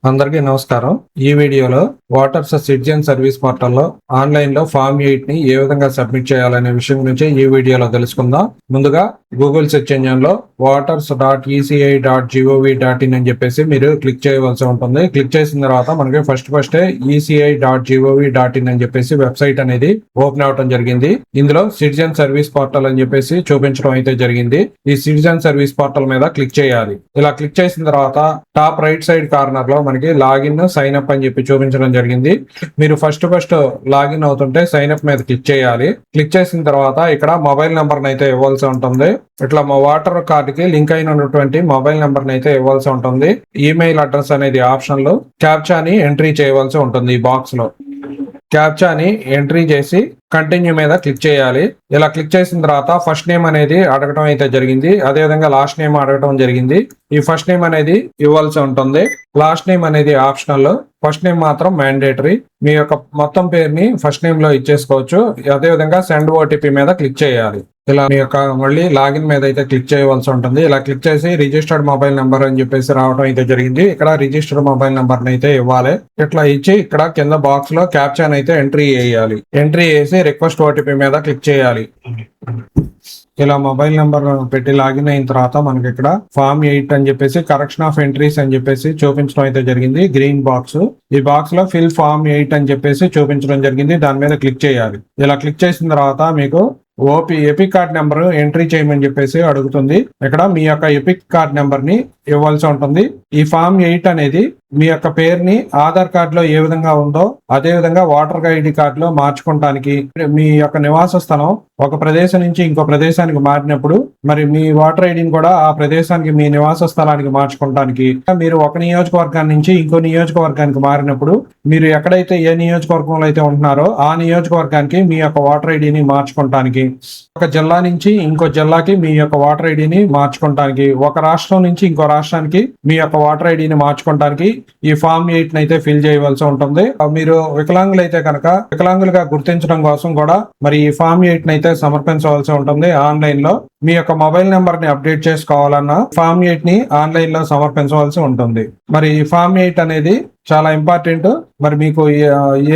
అందరికీ నమస్కారం. ఈ వీడియోలో వాటర్స్ సిటిజన్ సర్వీస్ పోర్టల్లో ఆన్లైన్ లో ఫామ్ 8 ని ఏ విధంగా సబ్మిట్ చేయాలనే విషయం గురించి ఈ వీడియోలో తెలుసుకుందాం. ముందుగా గూగుల్ సెర్చ్ ఇంజిన్ లో waters.eci.gov.in అని చెప్పేసి మీరు క్లిక్ చేయవలసి ఉంటుంది. క్లిక్ చేసిన తర్వాత మనకి ఫస్ట్ eci.gov.in అని చెప్పేసి వెబ్సైట్ అనేది ఓపెన్ అవడం జరిగింది. ఇందులో సిటిజన్ సర్వీస్ పోర్టల్ అని చెప్పేసి చూపించడం అయితే జరిగింది. ఈ సిటిజన్ సర్వీస్ పోర్టల్ మీద క్లిక్ చేయాలి. ఇలా క్లిక్ చేసిన తర్వాత టాప్ రైట్ సైడ్ కార్నర్ లో మనకి లాగిన్ సైన్ అప్ అని చెప్పి చూపించడం జరిగింది. మీరు ఫస్ట్ లాగిన్ అవుతుంటే సైన్ అప్ మీద క్లిక్ చేయాలి. క్లిక్ చేసిన తర్వాత ఇక్కడ మొబైల్ నెంబర్ అయితే ఇవ్వాల్సి ఉంటుంది. ఇట్లా మా వాటర్ కార్డ్ కి లింక్ అయినటువంటి మొబైల్ నెంబర్ అయితే ఇవ్వాల్సి ఉంటుంది. ఈమెయిల్ అడ్రస్ అనేది ఆప్షన్ లో క్యాప్చాని ఎంట్రీ చేయవలసి ఉంటుంది. ఈ బాక్స్ లో క్యాప్చాని ఎంట్రీ చేసి కంటిన్యూ మీద క్లిక్ చేయాలి. ఇలా క్లిక్ చేసిన తర్వాత ఫస్ట్ నేమ్ అనేది అడగడం అయితే జరిగింది. అదే విధంగా లాస్ట్ నేమ్ అడగడం జరిగింది. ఈ ఫస్ట్ నేమ్ అనేది ఇవ్వాల్సి ఉంటుంది. లాస్ట్ నేమ్ అనేది ఆప్షనల్, ఫస్ట్ నేమ్ మాత్రం మ్యాండేటరీ. మీ యొక్క మొత్తం పేరుని ఫస్ట్ నేమ్ లో ఇచ్చేసుకోవచ్చు. అదే విధంగా సెండ్ ఓటీపీ మీద క్లిక్ చేయాలి. ఇలా మీ యొక్క మళ్ళీ లాగిన్ మీద అయితే క్లిక్ చేయవలసి ఉంటుంది. ఇలా క్లిక్ చేసి రిజిస్టర్డ్ మొబైల్ నెంబర్ అని చెప్పేసి రావడం అయితే జరిగింది. ఇక్కడ రిజిస్టర్డ్ మొబైల్ నెంబర్ అయితే ఇవ్వాలి. ఇట్లా ఇచ్చి ఇక్కడ కింద బాక్స్ లో క్యాప్చాన్ అయితే ఎంట్రీ చేయాలి. ఎంట్రీ చేసి రిక్వెస్ట్ ఓటీపీ మీద క్లిక్ చేయాలి. ఇలా మొబైల్ నెంబర్ పెట్టి లాగిన్ అయిన తర్వాత మనకి ఇక్కడ ఫామ్ 8 అని చెప్పేసి కరెక్షన్ ఆఫ్ ఎంట్రీస్ అని చెప్పేసి చూపించడం అయితే జరిగింది. గ్రీన్ బాక్స్, ఈ బాక్స్ లో ఫిల్ ఫామ్ 8 అని చెప్పేసి చూపించడం జరిగింది. దాని మీద క్లిక్ చేయాలి. ఇలా క్లిక్ చేసిన తర్వాత మీకు ఎపిక్ కార్డ్ నెంబర్ ఎంట్రీ చేయమని చెప్పేసి అడుగుతుంది. ఇక్కడ మీ యొక్క ఎపిక్ కార్డ్ నెంబర్ ని ఇవ్వాల్సి ఉంటుంది. ఈ ఫామ్ 8 అనేది మీ యొక్క పేరుని ఆధార్ కార్డ్ లో ఏ విధంగా ఉందో అదే విధంగా వాటర్ ఐడి కార్డ్ లో మార్చుకోవడానికి, మీ యొక్క నివాస స్థలం ఒక ప్రదేశం నుంచి ఇంకో ప్రదేశానికి మారినప్పుడు మరి మీ వాటర్ ఐడిని కూడా ఆ ప్రదేశానికి మీ నివాస స్థలానికి మార్చుకోవడానికి, మీరు ఒక నియోజకవర్గాన్ని నుంచి ఇంకో నియోజకవర్గానికి మారినప్పుడు మీరు ఎక్కడైతే ఏ నియోజకవర్గంలో అయితే ఉంటున్నారో ఆ నియోజకవర్గానికి మీ యొక్క వాటర్ ఐడిని మార్చుకోవడానికి, ఒక జిల్లా నుంచి ఇంకో జిల్లాకి మీ యొక్క వాటర్ ఐడిని మార్చుకోవడానికి, ఒక రాష్ట్రం నుంచి ఇంకో రాష్ట్రానికి మీ యొక్క వాటర్ ఐడిని మార్చుకోవడానికి ఈ ఫామ్ 8 అయితే ఫిల్ చేయవలసి ఉంటుంది. మీరు వికలాంగులు అయితే కనుక వికలాంగులుగా గుర్తించడం కోసం కూడా మరి ఈ ఫామ్ 8 అయితే సమర్పించవలసి ఉంటుంది. ఆన్లైన్ లో మీ యొక్క మొబైల్ నెంబర్ ని అప్డేట్ చేసుకోవాలన్నా ఫామ్ 8 ని ఆన్లైన్ లో సమర్పించవలసి ఉంటుంది. మరి ఈ ఫామ్ 8 అనేది చాలా ఇంపార్టెంట్. మరి మీకు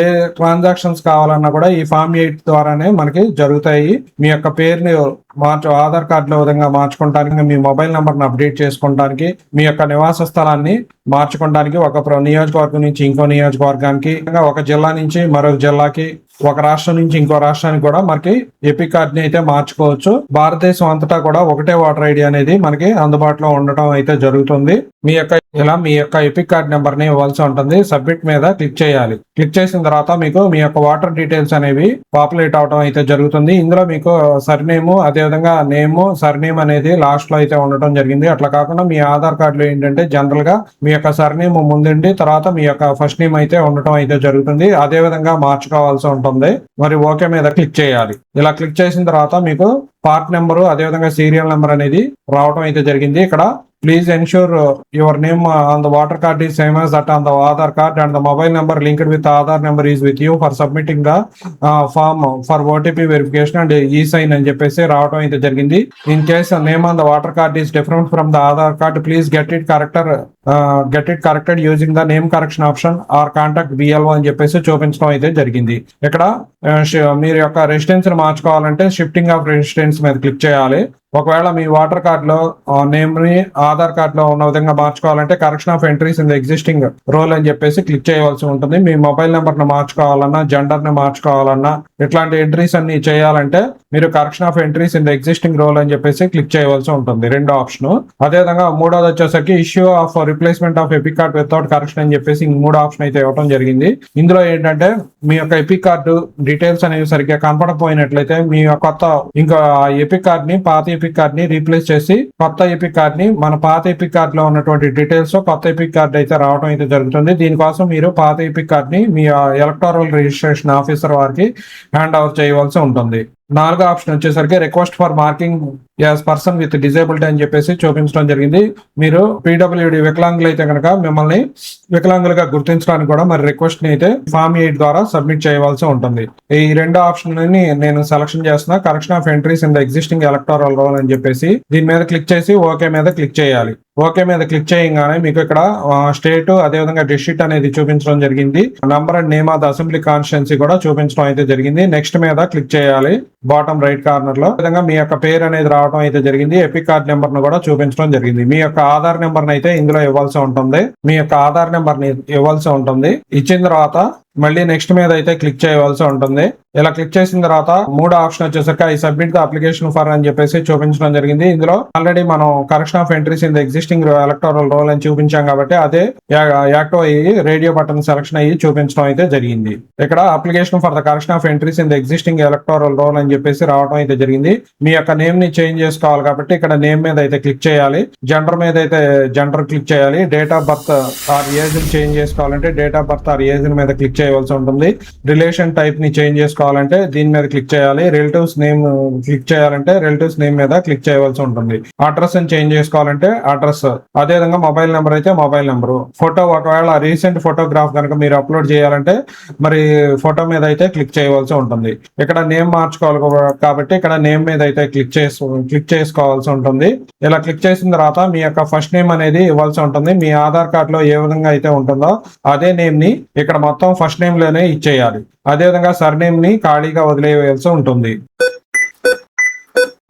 ఏ ట్రాన్సాక్షన్స్ కావాలన్నా కూడా ఈ ఫామ్ 8 ద్వారానే మనకి జరుగుతాయి. మీ యొక్క పేరుని ఆధార్ కార్డులో విధంగా మార్చుకోవడానికి, మీ మొబైల్ నెంబర్ ని అప్డేట్ చేసుకోవడానికి, మీ యొక్క నివాస స్థలాన్ని మార్చుకోవడానికి, ఒక నియోజకవర్గం నుంచి ఇంకో నియోజకవర్గానికి, ఒక జిల్లా నుంచి మరొక జిల్లాకి, ఒక రాష్ట్రం నుంచి ఇంకో రాష్ట్రానికి కూడా మనకి ఎపిక్ కార్డ్ ని అయితే మార్చుకోవచ్చు. భారతదేశం అంతటా కూడా ఒకటే వాటర్ ఐడి అనేది మనకి అందుబాటులో ఉండటం అయితే జరుగుతుంది. మీ యొక్క ఎపిక్ కార్డ్ నెంబర్ ని ఇవ్వాల్సి ఉంటుంది. సబ్మిట్ మీద క్లిక్ చేయాలి. క్లిక్ చేసిన తర్వాత మీకు మీ యొక్క వాటర్ డీటెయిల్స్ అనేవి పాపులేట్ అవడం అయితే జరుగుతుంది. ఇందులో మీకు సర్నేమ్, అదే విధంగా నేమ్, సర్నేమ్ అనేది లాస్ట్ లో అయితే ఉండటం జరిగింది. అట్లా కాకుండా మీ ఆధార్ కార్డులో ఏంటంటే జనరల్ గా మీ యొక్క సర్నేమ్ ముందుండి తర్వాత మీ యొక్క ఫస్ట్ నేమ్ అయితే ఉండటం అయితే జరుగుతుంది. అదే విధంగా మార్చుకోవాల్సి ఉంటుంది. మరి ఓకే మీద క్లిక్ చేయాలి. ఇలా క్లిక్ చేసిన తర్వాత మీకు పార్ట్ నెంబరు అదేవిధంగా సీరియల్ నెంబర్ అనేది రావడం అయితే జరిగింది. ఇక్కడ please ensure your name on the water card is same as that on the Aadhaar card and the mobile number linked with the Aadhaar number is with you for submitting the form for OTP verification and e-sign అని చెప్పేసి రావడం అయితే జరిగింది. In case the name on the water card is different from the Aadhaar card, please get it corrected using the name correction option or contact BLO అని చెప్పేసి చూపించడం అయితే జరిగింది. ఇక్కడ మీరు యొక్క రెసిడెన్స్ ని మార్చుకోవాలంటే షిఫ్టింగ్ ఆఫ్ రెసిడెన్స్ మీద క్లిక్ చేయాలి. ఒకవేళ మీ వాటర్ కార్డ్ లో నేమ్ ని ఆధార్ కార్డ్ లో ఉన్న విధంగా మార్చుకోవాలంటే correction of entries in the existing roll అని చెప్పేసి క్లిక్ చేయవలసి ఉంటుంది. మీ మొబైల్ నెంబర్ ని మార్చుకోవాలన్నా, జెండర్ ని మార్చుకోవాలన్నా, ఇట్లాంటి ఎంట్రీస్ అన్ని చేయాలంటే మీరు correction of entries in the existing roll అని చెప్పేసి క్లిక్ చేయవలసి ఉంటుంది. రెండో ఆప్షన్. అదేవిధంగా మూడోది వచ్చేసరికి issue of replacement of epic card without correction అని చెప్పేసి మూడో ఆప్షన్ అయితే ఇవ్వడం జరిగింది. ఇందులో ఏంటంటే మీ యొక్క ఎపిక్ కార్డు డీటెయిల్స్ అనేవి సరిగ్గా కనపడకపోయినట్లయితే మీ కొత్త ఇంకా ఎపిక్ కార్డ్ ని పాత ఎపిక్ కార్డ్ ని రీప్లేస్ చేసి కొత్త ఎపిక్ కార్డ్ ని మన పాత ఎపిక్ కార్డ్ లో ఉన్నటువంటి డీటెయిల్స్ కొత్త ఎపిక్ కార్డ్ అయితే రావడం అయితే జరుగుతుంది. దీనికోసం మీరు పాత ఎపిక్ కార్డ్ ని మీ ఎలక్టోరల్ రిజిస్ట్రేషన్ ఆఫీసర్ వారికి హ్యాండ్ ఓవర్ చేయవలసి ఉంటుంది. నాలుగో ఆప్షన్ వచ్చేసరికి request for marking as person with disability అని చెప్పేసి చూపించడం జరిగింది. మీరు పీడబ్ల్యూడి వికలాంగులు అయితే కనుక మిమ్మల్ని వికలాంగులుగా గుర్తించడానికి కూడా మరి రిక్వెస్ట్ ని అయితే ఫామ్ 8 ద్వారా సబ్మిట్ చేయవలసి ఉంటుంది. ఈ రెండు ఆప్షన్ ని నేను సెలక్షన్ చేస్తున్నా. Correction of entries in the existing electoral roll అని చెప్పేసి దీని మీద క్లిక్ చేసి ఓకే మీద క్లిక్ చేయాలి. ఓకే మీద క్లిక్ చేయగానే మీకు ఇక్కడ స్టేట్ అదేవిధంగా డిస్ట్రిక్ట్ అనేది చూపించడం జరిగింది. Number and name of the assembly constituency కూడా చూపించడం అయితే జరిగింది. నెక్స్ట్ మీద క్లిక్ చేయాలి బాటమ్ రైట్ కార్నర్ లో. విధంగా మీ యొక్క పేరు అనేది రావడం అయితే జరిగింది. ఎపిక్ కార్డ్ నెంబర్ ను కూడా చూపించడం జరిగింది. మీ యొక్క ఆధార్ నెంబర్ అయితే ఇందులో ఇవ్వాల్సి ఉంటుంది. మీ యొక్క ఆధార్ నెంబర్ ని ఇవ్వాల్సి ఉంటుంది. ఇచ్చిన తర్వాత మళ్ళీ నెక్స్ట్ మీద అయితే క్లిక్ చేయవలసి ఉంటుంది. ఇలా క్లిక్ చేసిన తర్వాత మూడో ఆప్షన్ వచ్చేసరికి I submit the application for అని చెప్పేసి చూపించడం జరిగింది. ఇందులో ఆల్రెడీ మనం correction of entries in the existing electoral roll అని చూపించాం కాబట్టి అదే యాక్టివ్ అయ్యి రేడియో బటన్ సెలక్షన్ అయ్యి చూపించడం అయితే జరిగింది. ఇక్కడ application for the correction of entries in the existing electoral roll అని చెప్పేసి రావడం అయితే జరిగింది. మీ యొక్క నేమ్ ని చేంజ్ చేసుకోవాలి కాబట్టి ఇక్కడ నేమ్ మీద అయితే క్లిక్ చేయాలి. జెండర్ మీద అయితే జెండర్ క్లిక్ చేయాలి. Date of birth or age change చేసుకోవాలంటే date of birth or age మీద క్లిక్ చేయవలసి ఉంటుంది. రిలేషన్ టైప్ ని చేంజ్ చేసుకోవాలంటే దీని మీద క్లిక్ చేయాలి. రిలేటివ్స్ నేమ్ క్లిక్ చేయాలంటే రిలేటివ్స్ నేమ్ మీద క్లిక్ చేయవలసి ఉంటుంది. అడ్రస్ ని చేంజ్ చేసుకోవాలంటే అడ్రస్, అదే విధంగా మొబైల్ నెంబర్ అయితే మొబైల్ నెంబర్. ఫోటో ఒకవేళ రీసెంట్ ఫోటోగ్రాఫ్ కనుక మీరు అప్లోడ్ చేయాలంటే మరి ఫోటో మీద అయితే క్లిక్ చేయవలసి ఉంటుంది. ఇక్కడ నేమ్ మార్చుకోవాలి కాబట్టి ఇక్కడ నేమ్ మీద అయితే క్లిక్ చేసుకోవాల్సి ఉంటుంది. ఇలా క్లిక్ చేసిన తర్వాత మీ యొక్క ఫస్ట్ నేమ్ అనేది ఇవ్వాల్సి ఉంటుంది. మీ ఆధార్ కార్డ్ లో ఏ విధంగా అయితే ఉంటుందో అదే నేమ్ ని ఇక్కడ మొత్తం ఫస్ట్ నేమ్ లోనే ఇచ్చేయాలి. అదే విధంగా సర్నేమ్ ని ఖాళీగా వదిలేయవలసి ఉంటుంది.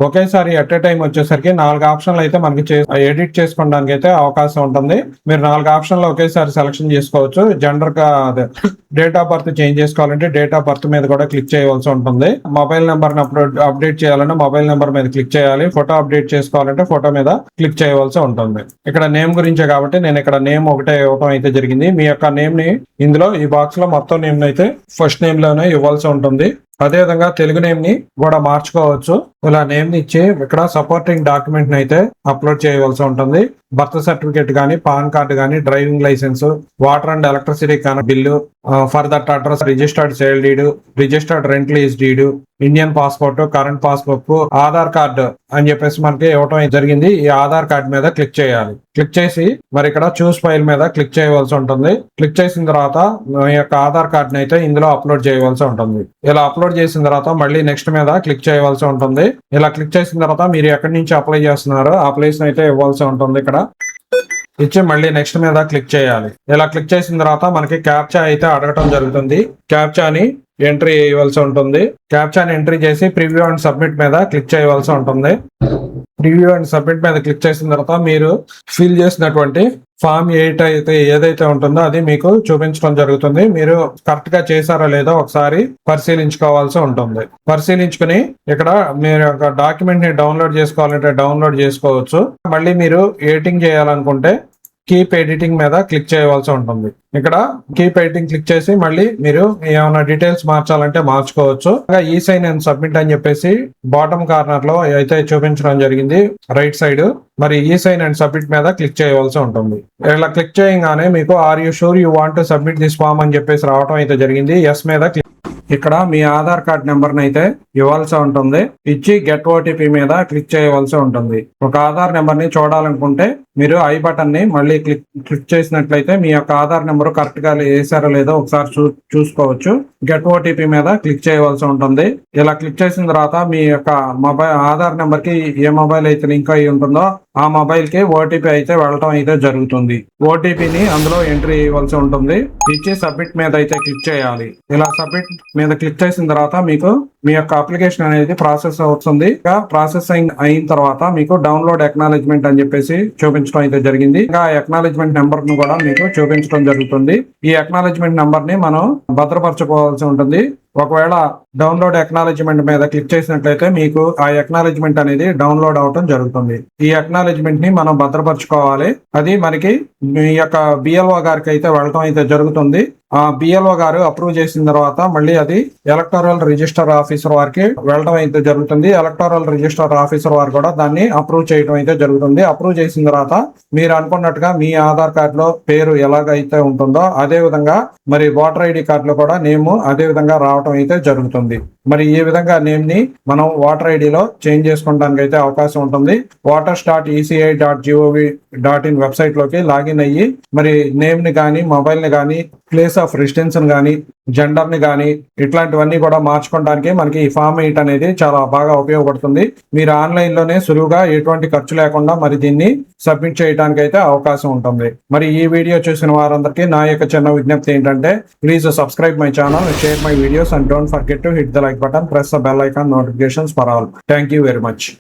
ఒకేసారి ఎట్ ఏ టైం వచ్చేసరికి 4 ఆప్షన్లు అయితే మనకి ఎడిట్ చేసుకోవడానికి అయితే అవకాశం ఉంటుంది. మీరు 4 ఆప్షన్లు ఒకేసారి సెలక్షన్ చేసుకోవచ్చు. Gender date of birth change చేసుకోవాలంటే డేట్ ఆఫ్ బర్త్ మీద కూడా క్లిక్ చేయవలసి ఉంటుంది. మొబైల్ నెంబర్ అప్డేట్ చేయాలంటే మొబైల్ నెంబర్ మీద క్లిక్ చేయాలి. ఫోటో అప్డేట్ చేసుకోవాలంటే ఫోటో మీద క్లిక్ చేయవలసి ఉంటుంది. ఇక్కడ నేమ్ గురించే కాబట్టి నేను ఇక్కడ నేమ్ ఒకటే ఇవ్వడం అయితే జరిగింది. మీ యొక్క నేమ్ ని ఇందులో ఈ బాక్స్ లో మొత్తం నేమ్ అయితే ఫస్ట్ నేమ్ లోనే ఇవ్వాల్సి ఉంటుంది. అదే విధంగా తెలుగు నేమ్ ని కూడా మార్చుకోవచ్చు. ఇలా నేమ్ ని ఇచ్చి ఇక్కడ సపోర్టింగ్ డాక్యుమెంట్ ని అయితే అప్లోడ్ చేయవలసి ఉంటుంది. బర్త్ సర్టిఫికేట్ గానీ, పాన్ కార్డు గానీ, driving licence, water and electricity bill, for that address registered sale deed, registered rent lease deed, Indian passport, current passbook, Aadhaar card అని చెప్పేసి మనకి ఇవ్వటం జరిగింది. ఈ ఆధార్ కార్డు మీద క్లిక్ చేయాలి. క్లిక్ చేసి మరి ఇక్కడ చూస్ ఫైల్ మీద క్లిక్ చేయవలసి ఉంటుంది. క్లిక్ చేసిన తర్వాత మీ యొక్క ఆధార్ కార్డుని అయితే ఇందులో అప్లోడ్ చేయవలసి ఉంటుంది. ఇలా అప్లోడ్ చేసిన తర్వాత మళ్ళీ నెక్స్ట్ మీద క్లిక్ చేయవలసి ఉంటుంది. ఇలా క్లిక్ చేసిన తర్వాత మీరు ఎక్కడి నుంచి అప్లై చేస్తున్నారో ఆ ప్లేస్ అయితే ఇవ్వాల్సి ఉంటుంది. ఇక్కడ ఇచ్చి మళ్ళీ నెక్స్ట్ మీద క్లిక్ చేయాలి. ఇలా క్లిక్ చేసిన తర్వాత మనకి క్యాప్చా అయితే అడగటం జరుగుతుంది. క్యాప్చాని ఎంట్రీ చేయవలసి ఉంటుంది. క్యాప్చాని ఎంట్రీ చేసి ప్రివ్యూ అండ్ సబ్మిట్ మీద క్లిక్ చేయవలసి ఉంటుంది. ప్రివ్యూ అండ్ సబ్మిట్ మీద క్లిక్ చేసిన తర్వాత మీరు ఫిల్ చేసినటువంటి ఫామ్ 8 అయితే ఏదైతే ఉంటుందో అది మీకు చూపించడం జరుగుతుంది. మీరు కరెక్ట్ గా చేశారో లేదో ఒకసారి పరిశీలించుకోవాల్సి ఉంటుంది. పరిశీలించుకుని ఇక్కడ మీరు ఒక డాక్యుమెంట్ ని డౌన్లోడ్ చేసుకోవాలంటే డౌన్లోడ్ చేసుకోవచ్చు. మళ్ళీ మీరు ఎడిటింగ్ చేయాలనుకుంటే కీప్ ఎడిటింగ్ మీద క్లిక్ చేయవలసి ఉంటుంది. ఇక్కడ కీప్ ఎడిటింగ్ క్లిక్ చేసి మళ్ళీ మీరు ఏమైనా డీటెయిల్స్ మార్చాలంటే మార్చుకోవచ్చు. ఈ సైన్ అండ్ సబ్మిట్ అని చెప్పేసి బాటమ్ కార్నర్ లో అయితే చూపించడం జరిగింది రైట్ సైడ్. మరి ఈ సైన్ అండ్ సబ్మిట్ మీద క్లిక్ చేయవలసి ఉంటుంది. ఇలా క్లిక్ చేయగానే మీకు are you sure you want to submit this form అని చెప్పేసి రావడం అయితే జరిగింది. ఎస్ మీద ఇక్కడ మీ ఆధార్ కార్డ్ నెంబర్ అయితే ఇవ్వాల్సి ఉంటుంది. ఇచ్చి గెట్ ఓటీపీ మీద క్లిక్ చేయవలసి ఉంటుంది. ఒక ఆధార్ నెంబర్ ని చూడాలనుకుంటే మీరు ఐ బటన్ ని మళ్ళీ క్లిక్ చేసినట్లయితే మీ యొక్క ఆధార్ నెంబర్ కరెక్ట్ గా వేసారో లేదో ఒకసారి చూసుకోవచ్చు. గెట్ ఓటీపీ మీద క్లిక్ చేయవలసి ఉంటుంది. ఇలా క్లిక్ చేసిన తర్వాత మీ యొక్క ఆధార్ నెంబర్ కి ఏ మొబైల్ అయితే లింక్ అయి ఉంటుందో ఆ మొబైల్ కి ఓటీపీ అయితే వెళ్ళటం అయితే జరుగుతుంది. ఓటీపీని అందులో ఎంట్రీ ఇవ్వాల్సి ఉంటుంది. ఇచ్చి సబ్మిట్ మీద అయితే క్లిక్ చేయాలి. ఇలా సబ్మిట్ మీద క్లిక్ చేసిన తర్వాత మీకు మీ యొక్క అప్లికేషన్ అనేది ప్రాసెస్ అవుతుంది. ప్రాసెస్ అయిన తర్వాత మీకు డౌన్లోడ్ ఎక్నాలెడ్జ్మెంట్ అని చెప్పేసి చూపించడం అయితే జరిగింది. ఇంకా ఎక్నాలెడ్జ్మెంట్ నెంబర్ ను కూడా మీకు చూపించడం జరుగుతుంది. ఈ ఎక్నాలెడ్జ్మెంట్ నెంబర్ ని మనం భద్రపరచుకోవాల్సి ఉంటుంది. ఒకవేళ డౌన్లోడ్ ఎక్నాలెడ్జ్మెంట్ మీద క్లిక్ చేసినట్లయితే మీకు ఆ ఎక్నాలెడ్జ్మెంట్ అనేది డౌన్లోడ్ అవటం జరుగుతుంది. ఈ ఎక్నాలెడ్జ్మెంట్ ని మనం భద్రపరచుకోవాలి. అది మనకి మీ యొక్క బిఎల్ఓ గారికి అయితే వెళ్ళటం అయితే జరుగుతుంది. బిఎల్ఓ గారు అప్రూవ్ చేసిన తర్వాత మళ్ళీ అది ఎలక్టోరల్ రిజిస్టర్ ఆఫీసర్ వారికి వెళ్ళడం అయితే జరుగుతుంది. ఎలక్టోరల్ రిజిస్టర్ ఆఫీసర్ వారు కూడా దాన్ని అప్రూవ్ చేయడం అయితే జరుగుతుంది. అప్రూవ్ చేసిన తర్వాత మీరు అనుకున్నట్టుగా మీ ఆధార్ కార్డులో పేరు ఎలాగైతే ఉంటుందో అదే విధంగా మరి ఓటర్ ఐడి కార్డులో కూడా నేమ్ అదే విధంగా రావడం అయితే జరుగుతుంది. మరి ఈ విధంగా నేమ్ ని మనం ఓటర్ ఐడిలో చేంజ్ చేసుకోవడానికి అయితే అవకాశం ఉంటుంది. voters.eci.gov.in వెబ్సైట్ లోకి లాగిన్ అయ్యి మరి నేమ్ ని కానీ మొబైల్ ని కానీ ప్లేస్ ఆఫ్ రెసిడెన్స్ కానీ జెండర్ ని కానీ ఇట్లాంటివన్నీ కూడా మార్చుకోవడానికి మనకి ఈ ఫామ్ 8 అనేది చాలా బాగా ఉపయోగపడుతుంది. మీరు ఆన్లైన్ లోనే సులువుగా ఎటువంటి ఖర్చు లేకుండా మరి దీన్ని సబ్మిట్ చేయడానికి అయితే అవకాశం ఉంటుంది. మరి ఈ వీడియో చూసిన వారందరికీ నా యొక్క చిన్న విజ్ఞప్తి ఏంటంటే please subscribe my channel, share my videos and don't forget to hit the like button, press the bell icon, notifications for all. Thank you very much.